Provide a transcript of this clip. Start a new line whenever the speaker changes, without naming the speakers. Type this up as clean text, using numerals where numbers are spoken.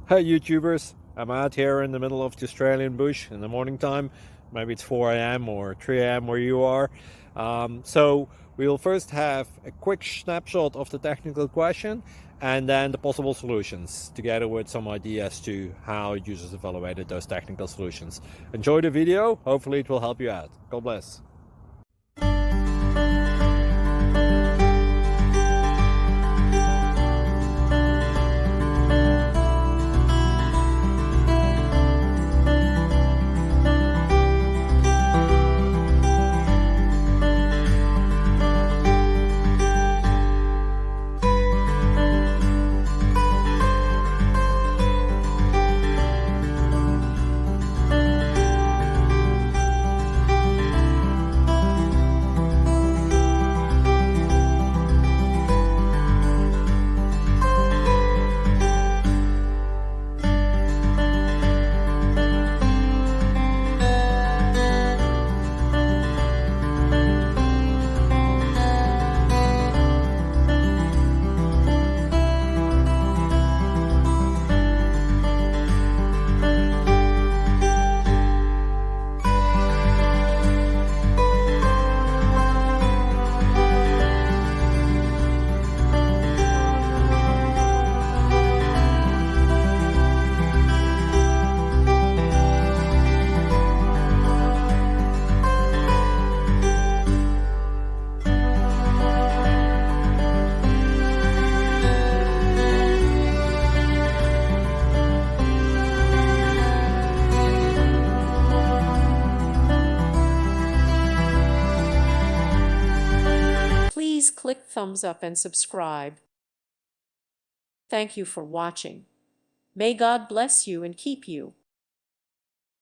Hey YouTubers, I'm out here in the middle of the Australian bush in the morning time. Maybe it's 4 a.m. or 3 a.m. where you are. So we'll first have a quick snapshot of the technical question and then the possible solutions, together with some ideas to how users evaluated those technical solutions. Enjoy the video, hopefully it will help you out. God bless.
Please click thumbs up and subscribe. Thank you for watching. May God bless you and keep you.